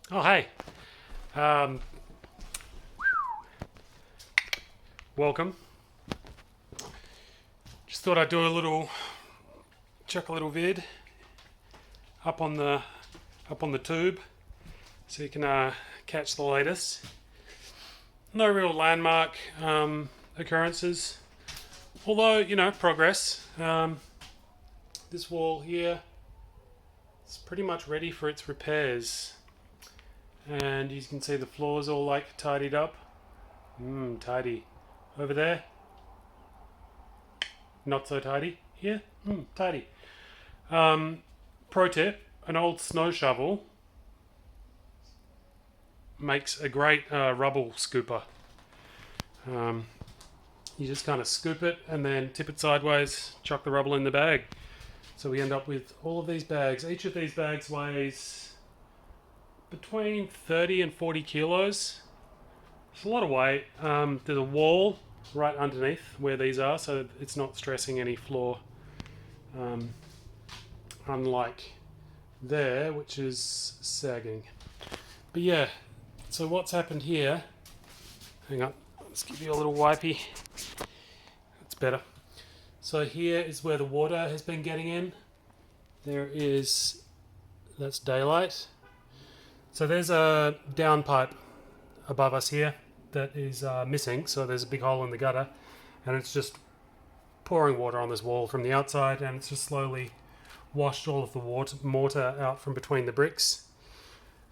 Oh, hey. Um, Welcome. Just thought I'd do chuck a little vid up on the up on the tube, so you can catch the latest. No real landmark occurrences, although progress. This wall here is pretty much ready for its repairs, and you can see the floors all like tidied up. Tidy. Over there, not so tidy. Here, tidy. Pro tip: an old snow shovel makes a great rubble scooper. Um, you just kind of scoop it and then tip it sideways, chuck the rubble in the bag. So we end up with all of these bags. Each of these bags weighs between 30 and 40 kilos. It's a lot of weight. There's a wall right underneath where these are, so it's not stressing any floor. Unlike there, which is sagging. But yeah, so what's happened here? Hang on, let's give you a little wipey. It's better. So here is where the water has been getting in. That's daylight. So there's a downpipe above us here that is missing. So there's a big hole in the gutter, and it's just pouring water on this wall from the outside, and it's just slowly washed all of the mortar out from between the bricks.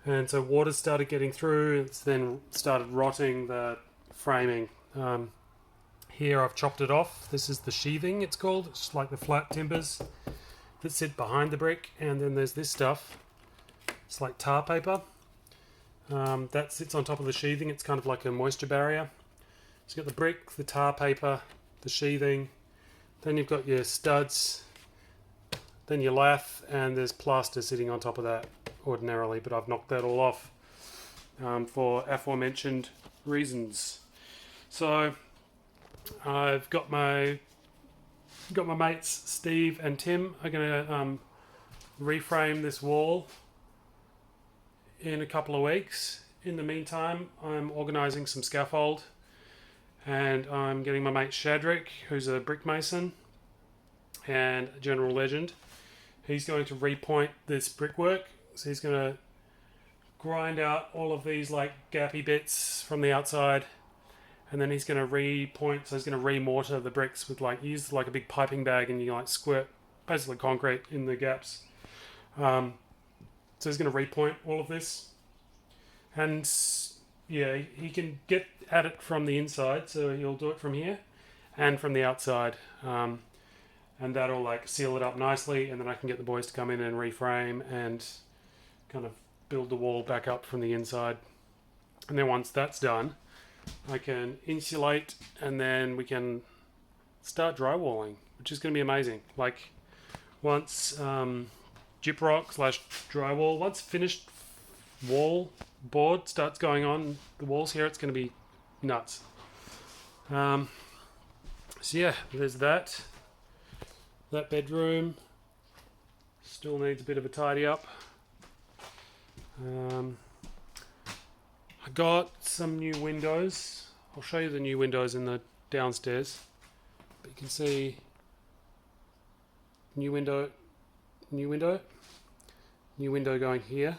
And so water started getting through. It's then started rotting the framing. Here I've chopped it off. This is the sheathing, it's called. It's like the flat timbers that sit behind the brick. And then there's this stuff. It's like tar paper. That sits on top of the sheathing. It's kind of like a moisture barrier. So you've got the brick, the tar paper, the sheathing. Then you've got your studs. Then your lath, and there's plaster sitting on top of that ordinarily, but I've knocked that all off for aforementioned reasons. So I've got my mates Steve and Tim are going to reframe this wall in a couple of weeks. In the meantime, I'm organising some scaffold, and I'm getting my mate Shadrick, who's a brick mason and a general legend. He's going to repoint this brickwork. So he's going to grind out all of these like gappy bits from the outside, and then he's going to repoint. So he's going to remortar the bricks with use like a big piping bag, and you squirt basically concrete in the gaps. So he's going to repoint all of this, and yeah, he can get at it from the inside. So he'll do it from here and from the outside. And that'll seal it up nicely, and then I can get the boys to come in and reframe and kind of build the wall back up from the inside. And then once that's done, I can insulate, and then we can start drywalling, which is going to be amazing. Once gyprock / drywall, once finished wall board starts going on the walls here, it's going to be nuts. So yeah, there's that. That bedroom still needs a bit of a tidy up. I got some new windows. I'll show you the new windows in the downstairs. But you can see new window going here.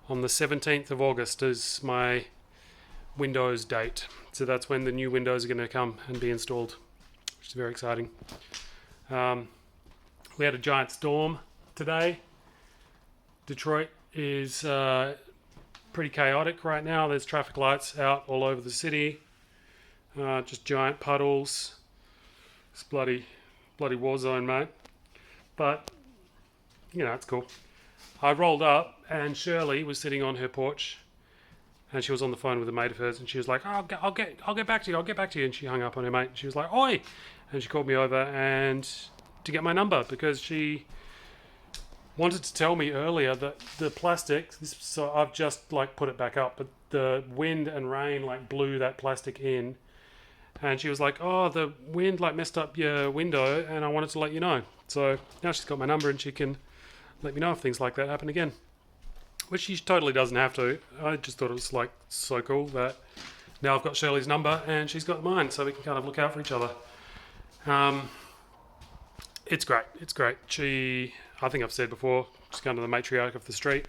On the 17th of August is my Windows date. So that's when the new windows are going to come and be installed, which is very exciting. We had a giant storm today. Detroit is pretty chaotic right now. There's traffic lights out all over the city. Just giant puddles. It's bloody war zone, mate. But it's cool. I rolled up, and Shirley was sitting on her porch, and she was on the phone with a mate of hers, and she was like, "Oh, I'll get back to you. I'll get back to you." And she hung up on her mate. And she was like, "Oi!" And she called me over and to get my number, because she wanted to tell me earlier that the plastic. So I've just put it back up, but the wind and rain blew that plastic in, and she was like, "Oh, the wind messed up your window, and I wanted to let you know." So now she's got my number, and she can let me know if things like that happen again, which she totally doesn't have to. I just thought it was like so cool that now I've got Shirley's number and she's got mine, so we can kind of look out for each other. It's great. It's great. I think I've said before, she's kind of the matriarch of the street.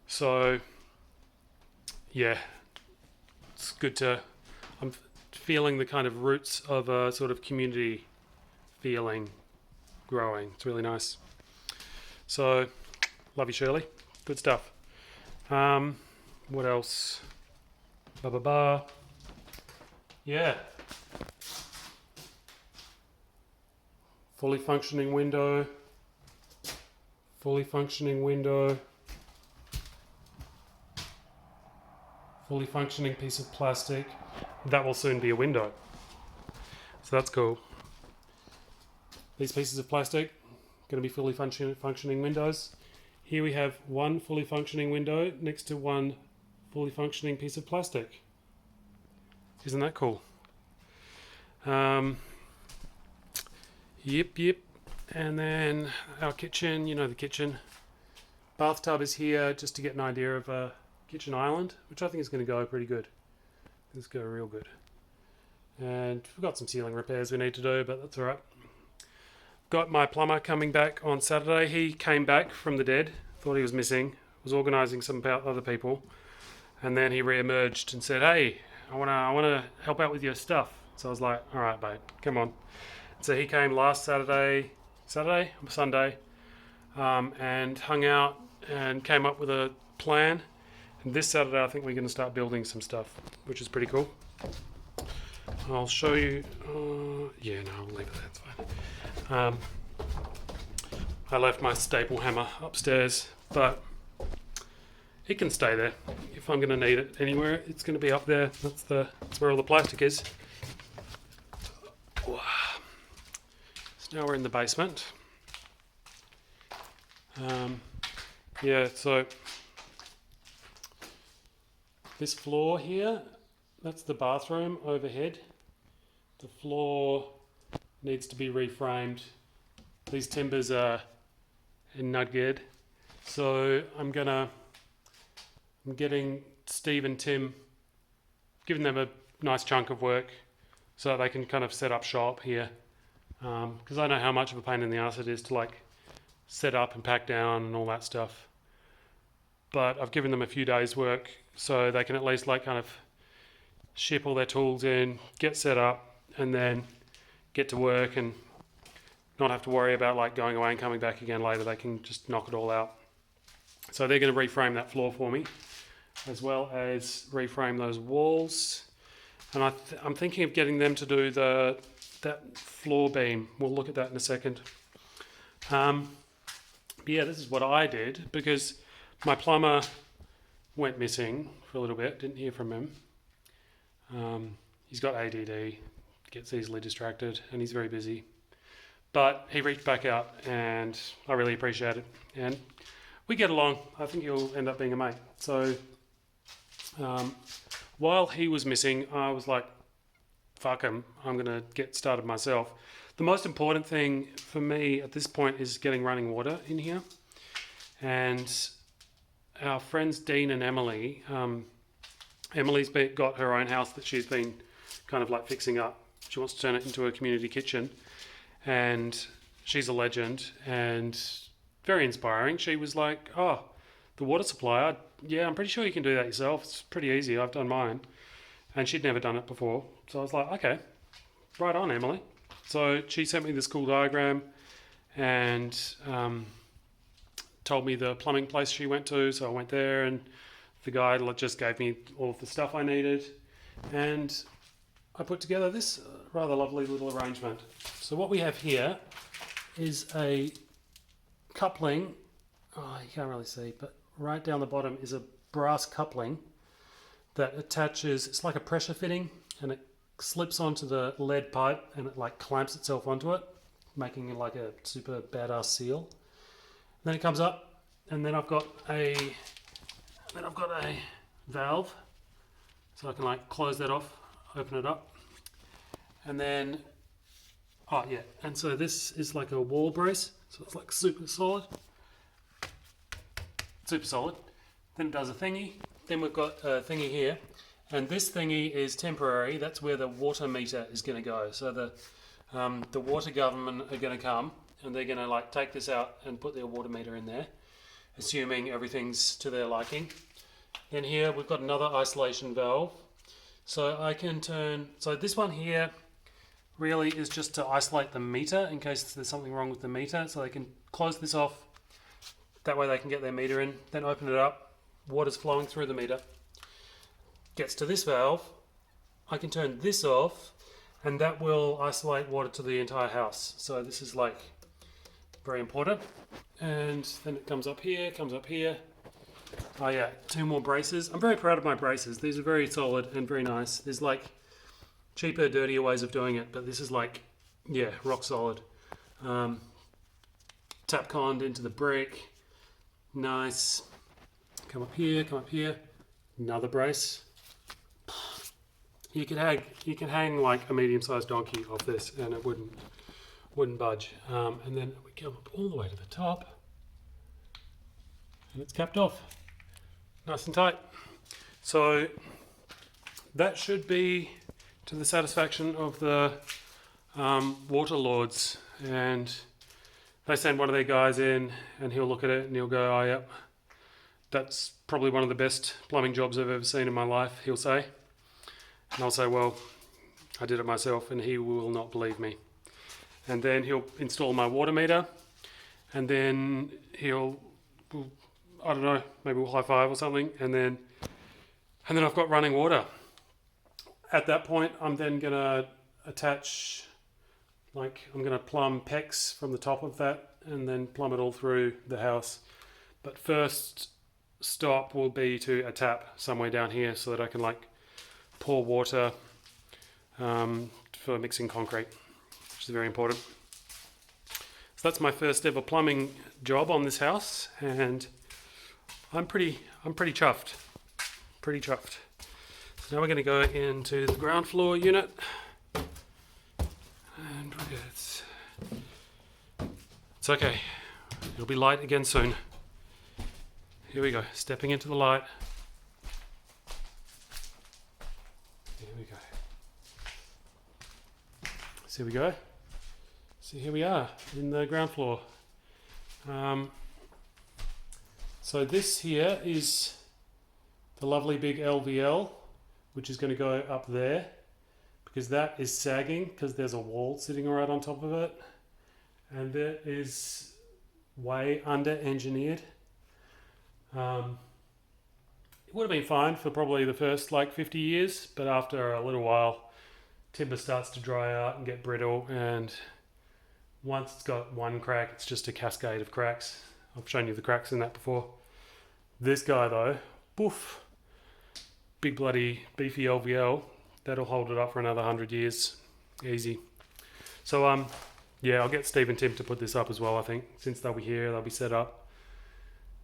So, yeah, it's good to. I'm feeling the kind of roots of a sort of community feeling growing. It's really nice. So, love you, Shirley. Good stuff. What else? Yeah. Fully functioning window. Fully functioning window. Fully functioning piece of plastic. That will soon be a window. So that's cool. These pieces of plastic going to be fully functioning windows. Here we have one fully functioning window next to one fully functioning piece of plastic. Isn't that cool? Yep. And then our kitchen, you know the kitchen. Bathtub is here just to get an idea of a kitchen island, which I think is going to go pretty good. It's going to go real good. And we've got some ceiling repairs we need to do, but that's alright. Got my plumber coming back on Saturday. He came back from the dead, thought he was missing, was organising some other people, and then he re-emerged and said, "Hey, I wanna help out with your stuff." So I was like, "All right, babe, come on." So he came last Sunday, and hung out and came up with a plan. And this Saturday, I think we're going to start building some stuff, which is pretty cool. I'll show you. I'll leave it there. It's fine. I left my staple hammer upstairs, but it can stay there. If I'm going to need it anywhere, it's going to be up there. That's where all the plastic is. So now we're in the basement. So this floor here, that's the bathroom overhead. The floor needs to be reframed. These timbers are in Nudged. So I'm getting Steve and Tim, giving them a nice chunk of work so they can kind of set up shop here. Because I know how much of a pain in the ass it is to like set up and pack down and all that stuff. But I've given them a few days work so they can at least like kind of ship all their tools in, get set up, and then get to work and not have to worry about like going away and coming back again later. They can just knock it all out. So they're going to reframe that floor for me, as well as reframe those walls. And I'm thinking of getting them to do that floor beam. We'll look at that in a second. This is what I did because my plumber went missing for a little bit. Didn't hear from him. He's got ADD, gets easily distracted, and he's very busy. But he reached back out, and I really appreciate it. And we get along. I think he'll end up being a mate. So while he was missing, I was like, fuck him, I'm going to get started myself. The most important thing for me at this point is getting running water in here. And our friends Dean and Emily, Emily's got her own house that she's been kind of like fixing up. She wants to turn it into a community kitchen. And she's a legend and very inspiring. She was like, "Oh, the water supply, I'm pretty sure you can do that yourself. It's pretty easy. I've done mine." And she'd never done it before. So I was like, okay, right on, Emily. So she sent me this cool diagram and told me the plumbing place she went to. So I went there and the guy just gave me all of the stuff I needed. And I put together this rather lovely little arrangement. So what we have here is a coupling. Oh, you can't really see, but right down the bottom is a brass coupling that attaches, it's like a pressure fitting, and it slips onto the lead pipe and it like clamps itself onto it, making it like a super badass seal. Then it comes up, and then I've got a valve, so I can like close that off, open it up, and then and so this is like a wall brace, so it's like super solid, then it does a thingy. Then we've got a thingy here, and this thingy is temporary. That's where the water meter is going to go. So the water government are going to come, and they're going to like take this out and put their water meter in there, assuming everything's to their liking. Then here we've got another isolation valve. So I can turn, so this one here really is just to isolate the meter in case there's something wrong with the meter. So they can close this off, that way they can get their meter in, then open it up, water's flowing through the meter. Gets to this valve, I can turn this off, and that will isolate water to the entire house. So this is like very important. And then it comes up here, comes up here. Oh yeah, 2 more braces. I'm very proud of my braces. These are very solid and very nice. There's like cheaper, dirtier ways of doing it, but this is like, yeah, rock solid. Tapconned into the brick. Nice. Come up here, another brace. You can hang like a medium-sized donkey off this and it wouldn't budge. And then we come up all the way to the top. And it's capped off, nice and tight. So that should be to the satisfaction of the water lords, and they send one of their guys in and he'll look at it and he'll go, oh yep, that's probably one of the best plumbing jobs I've ever seen in my life, he'll say. And I'll say, well, I did it myself, and he will not believe me. And then he'll install my water meter, and then he'll, I don't know, maybe we'll high five or something, and then I've got running water. At that point, I'm then gonna attach, like I'm gonna plumb PEX from the top of that, and then plumb it all through the house. But first stop will be to a tap somewhere down here, so that I can like pour water for mixing concrete, which is very important. So that's my first ever plumbing job on this house, and I'm pretty chuffed. Pretty chuffed. So now we're going to go into the ground floor unit, and it's okay. It'll be light again soon. Here we go. Stepping into the light. Here we go. So here we go. So here we are in the ground floor. So this here is the lovely big LVL, which is going to go up there, because that is sagging because there's a wall sitting right on top of it, and that is way under engineered. It would have been fine for probably the first like 50 years, but after a little while timber starts to dry out and get brittle, and once it's got one crack, it's just a cascade of cracks. I've shown you the cracks in that before. This guy though, poof, big bloody beefy LVL, that'll hold it up for another 100 years, easy. So yeah, I'll get Steve and Tim to put this up as well. I think since they'll be here, they'll be set up,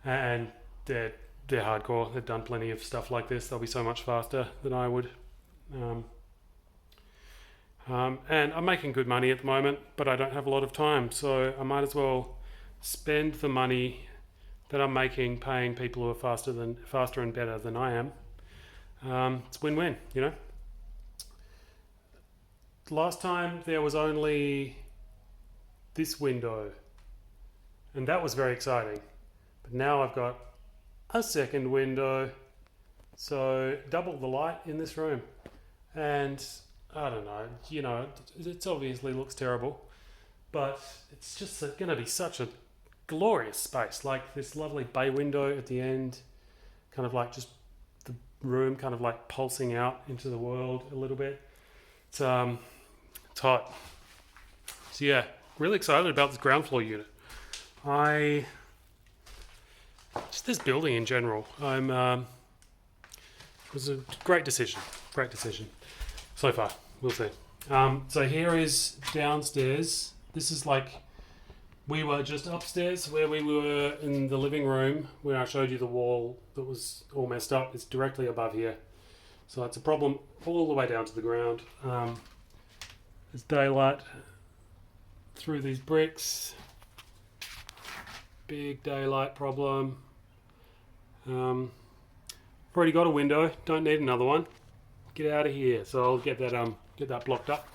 and they're hardcore. They've done plenty of stuff like this. They'll be so much faster than I would. And I'm making good money at the moment, but I don't have a lot of time, so I might as well spend the money that I'm making paying people who are faster and better than I am. It's win-win, you know. Last time there was only this window, and that was very exciting. But now I've got a second window, so double the light in this room. And I don't know, you know, it obviously looks terrible, but it's just going to be such a glorious space. Like this lovely bay window at the end, kind of like just the room kind of like pulsing out into the world a little bit. It's hot. So yeah, really excited about this ground floor unit. Just this building in general, it was a great decision so far. We'll see. So here is downstairs. This is like, we were just upstairs where we were in the living room where I showed you the wall that was all messed up. It's directly above here. So it's a problem all the way down to the ground. There's daylight through these bricks. Big daylight problem. I've already got a window. Don't need another one. Get out of here. So I'll get that blocked up.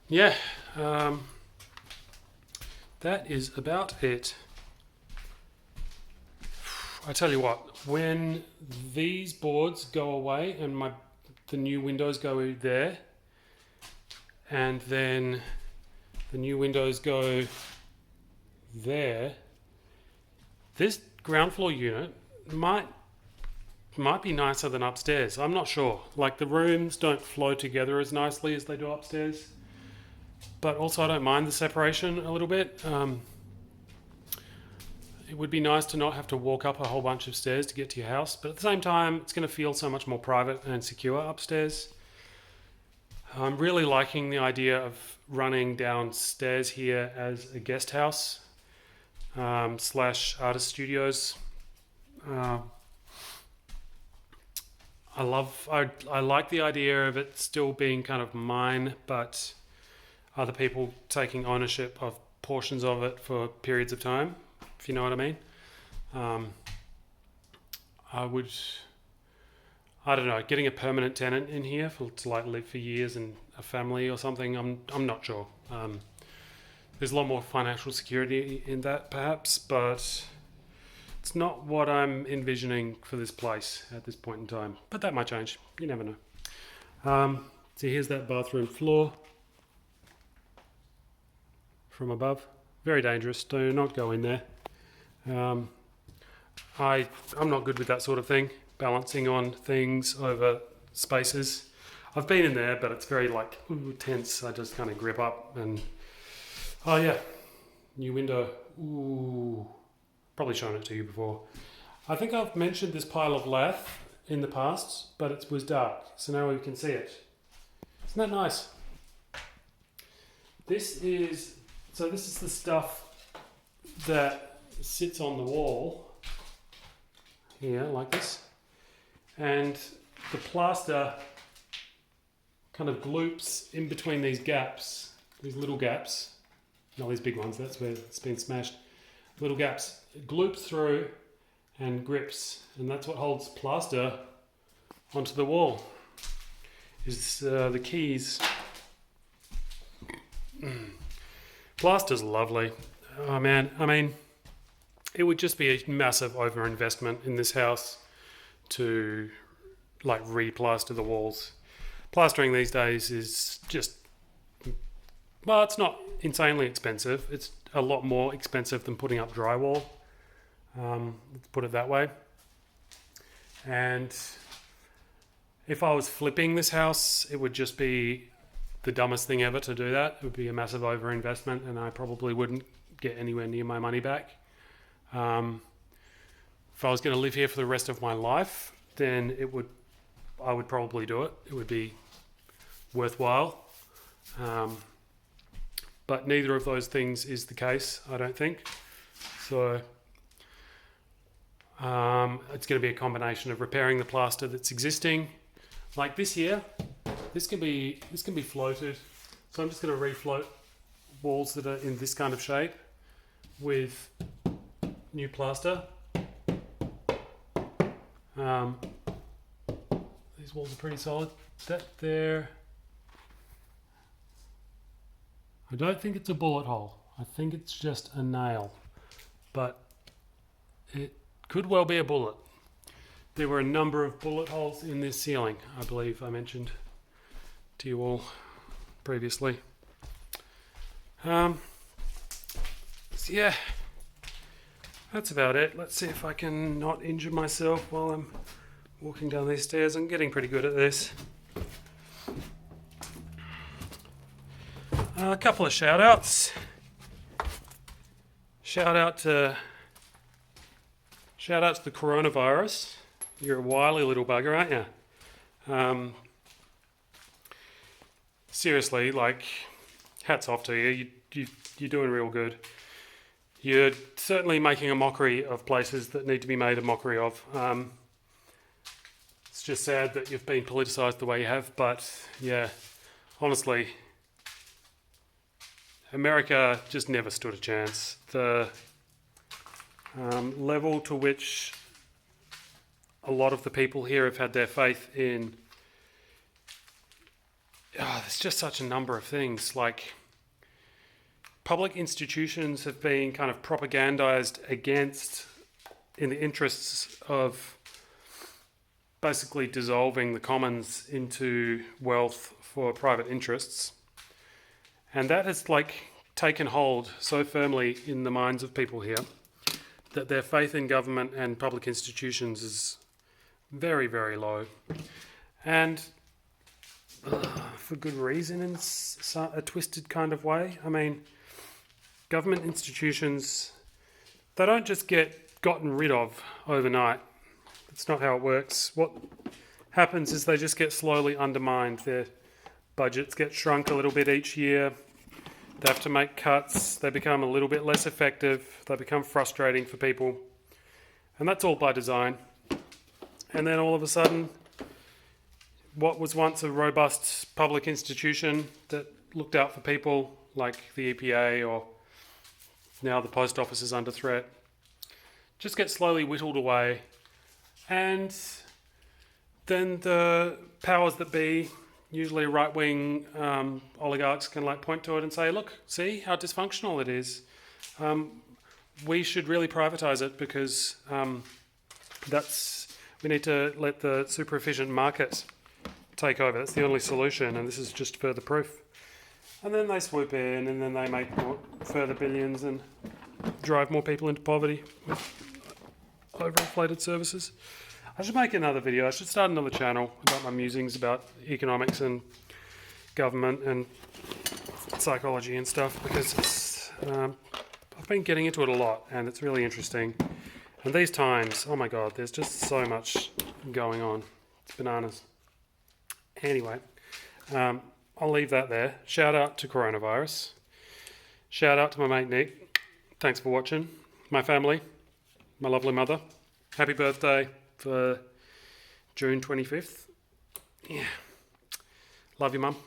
Yeah, that is about it. I tell you what, when these boards go away and the new windows go there, and then the new windows go there, this ground floor unit might be nicer than upstairs. I'm not sure. Like, the rooms don't flow together as nicely as they do upstairs, but also I don't mind the separation a little bit. It would be nice to not have to walk up a whole bunch of stairs to get to your house, but at the same time, it's going to feel so much more private and secure upstairs. I'm really liking the idea of running downstairs here as a guest house slash artist studios. I like the idea of it still being kind of mine, but other people taking ownership of portions of it for periods of time, if you know what I mean. I don't know, getting a permanent tenant in here to like live for years and a family or something, I'm not sure. There's a lot more financial security in that perhaps, but it's not what I'm envisioning for this place at this point in time. But that might change. You never know. So here's that bathroom floor from above. Very dangerous. Do not go in there. I'm not good with that sort of thing. Balancing on things over spaces. I've been in there, but it's very like tense. I just kind of grip up and... Oh yeah, new window. Ooh, probably shown it to you before. I think I've mentioned this pile of lath in the past, but it was dark, so now we can see it. Isn't that nice? This is the stuff that sits on the wall here, like this, and the plaster kind of gloops in between these gaps, these little gaps. Not these big ones, that's where it's been smashed. Little gaps. It gloops through and grips, and that's what holds plaster onto the wall. Is the keys. Plaster's lovely. Oh man, I mean, it would just be a massive overinvestment in this house to like re-plaster the walls. Plastering these days is just, well, it's not insanely expensive. It's a lot more expensive than putting up drywall. Let's put it that way. And if I was flipping this house, it would just be the dumbest thing ever to do that. It would be a massive overinvestment, and I probably wouldn't get anywhere near my money back. If I was going to live here for the rest of my life, then I would probably do it. It would be worthwhile. But neither of those things is the case, I don't think. So it's going to be a combination of repairing the plaster that's existing, like this here. This can be floated. So I'm just going to refloat walls that are in this kind of shape with new plaster. These walls are pretty solid. That there. I don't think it's a bullet hole. I think it's just a nail, but it could well be a bullet. There were a number of bullet holes in this ceiling, I believe I mentioned to you all previously. So yeah, that's about it. Let's see if I can not injure myself while I'm walking down these stairs. I'm getting pretty good at this. A couple of shout outs. Shout out to the coronavirus. You're a wily little bugger, aren't you? Seriously, like, hats off to you. You're doing real good. You're certainly making a mockery of places that need to be made a mockery of. It's just sad that you've been politicised the way you have, but yeah, honestly, America just never stood a chance. The level to which a lot of the people here have had their faith in, there's just such a number of things. Like, public institutions have been kind of propagandized against in the interests of basically dissolving the commons into wealth for private interests. And that has taken hold so firmly in the minds of people here that their faith in government and public institutions is very, very low. And for good reason, in a twisted kind of way. I mean, government institutions, they don't just get gotten rid of overnight. That's not how it works. What happens is they just get slowly undermined. Their budgets get shrunk a little bit each year. They have to make cuts. They become a little bit less effective. They become frustrating for people. And that's all by design. And then all of a sudden, what was once a robust public institution that looked out for people, like the EPA or now the post office is under threat, just gets slowly whittled away. And then the powers that be, usually right-wing oligarchs, can point to it and say, look, see how dysfunctional it is. We should really privatize it because we need to let the super efficient market take over. That's the only solution, and this is just further proof. And then they swoop in, and then they make further billions and drive more people into poverty with overinflated services. I should make another video. I should start another channel about my musings about economics and government and psychology and stuff, because it's, I've been getting into it a lot and it's really interesting. And these times, oh my God, there's just so much going on. It's bananas. Anyway, I'll leave that there. Shout out to coronavirus. Shout out to my mate Nick. Thanks for watching. My family, my lovely mother. Happy birthday for June 25th. Yeah. Love you, Mum.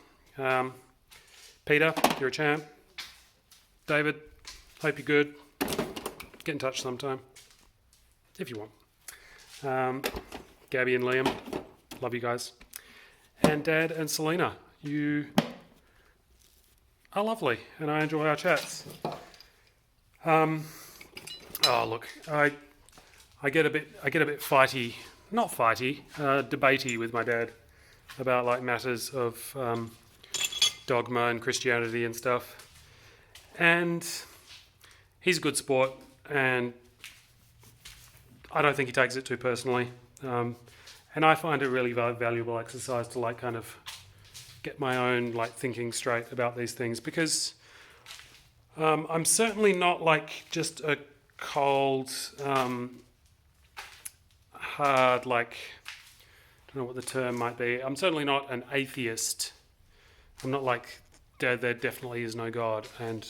Peter, you're a champ. David, hope you're good. Get in touch sometime, if you want. Gabby and Liam, love you guys. And Dad and Selena, you are lovely, and I enjoy our chats. Oh, look, I get a bit fighty, not fighty, debatey with my dad about matters of dogma and Christianity and stuff. And he's a good sport, and I don't think he takes it too personally. And I find it really valuable exercise to kind of get my own thinking straight about these things, because I'm certainly not just a cold, hard, I don't know what the term might be. I'm certainly not an atheist. I'm not there definitely is no God, and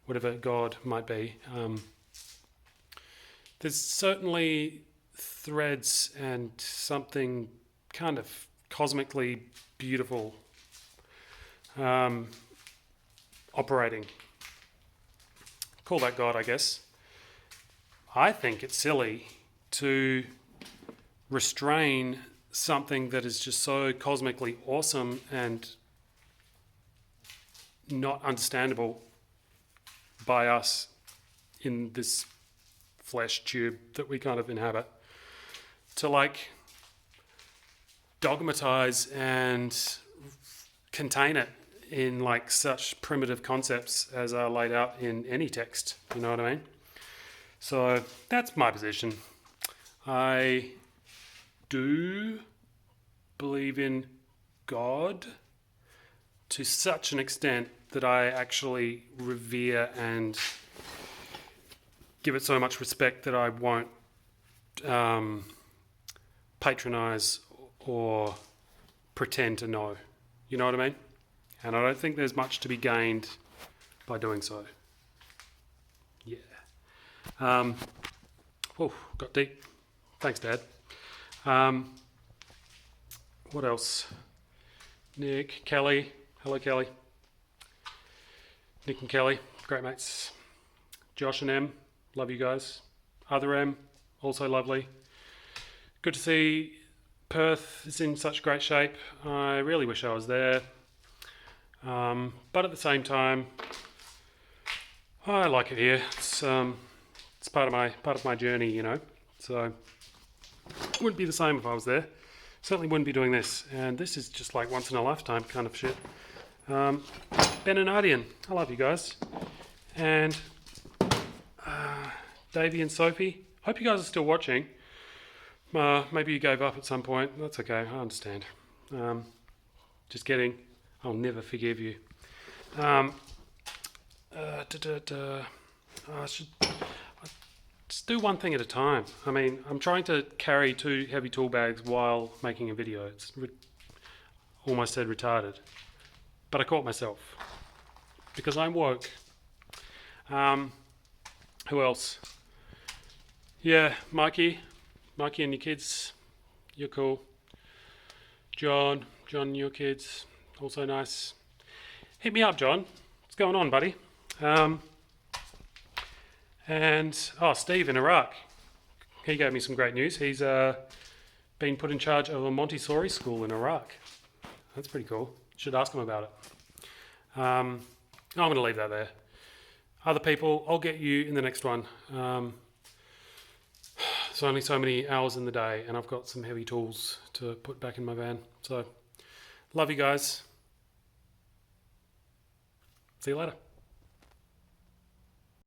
whatever God might be. There's certainly threads and something kind of cosmically beautiful operating. Call that God, I guess. I think it's silly to restrain something that is just so cosmically awesome and not understandable by us in this flesh tube that we kind of inhabit, to dogmatize and contain it in such primitive concepts as are laid out in any text. You know what I mean? So that's my position. I do believe in God to such an extent that I actually revere and give it so much respect that I won't patronize or pretend to know. You know what I mean? And I don't think there's much to be gained by doing so. Yeah. Oh, got deep. Thanks, Dad. What else? Nick, Kelly. Hello, Kelly. Nick and Kelly, great mates. Josh and Em, love you guys. Other M, also lovely. Good to see Perth is in such great shape. I really wish I was there. But at the same time, I like it here. It's part of my journey, you know. So it wouldn't be the same if I was there. Certainly wouldn't be doing this. And this is just like once in a lifetime kind of shit. Ben and Ardian, I love you guys. And Davey and Sophie, hope you guys are still watching. Maybe you gave up at some point. That's okay, I understand. Just kidding. I'll never forgive you. I should just do one thing at a time. I mean, I'm trying to carry 2 heavy tool bags while making a video. It's almost said retarded. But I caught myself. Because I'm woke. Who else? Yeah, Mikey and your kids. You're cool. John and your kids. Also nice. Hit me up, John. What's going on, buddy? Steve in Iraq. He gave me some great news. He's been put in charge of a Montessori school in Iraq. That's pretty cool. Should ask him about it. I'm going to leave that there. Other people, I'll get you in the next one. There's only so many hours in the day, and I've got some heavy tools to put back in my van. So, love you guys. See you later.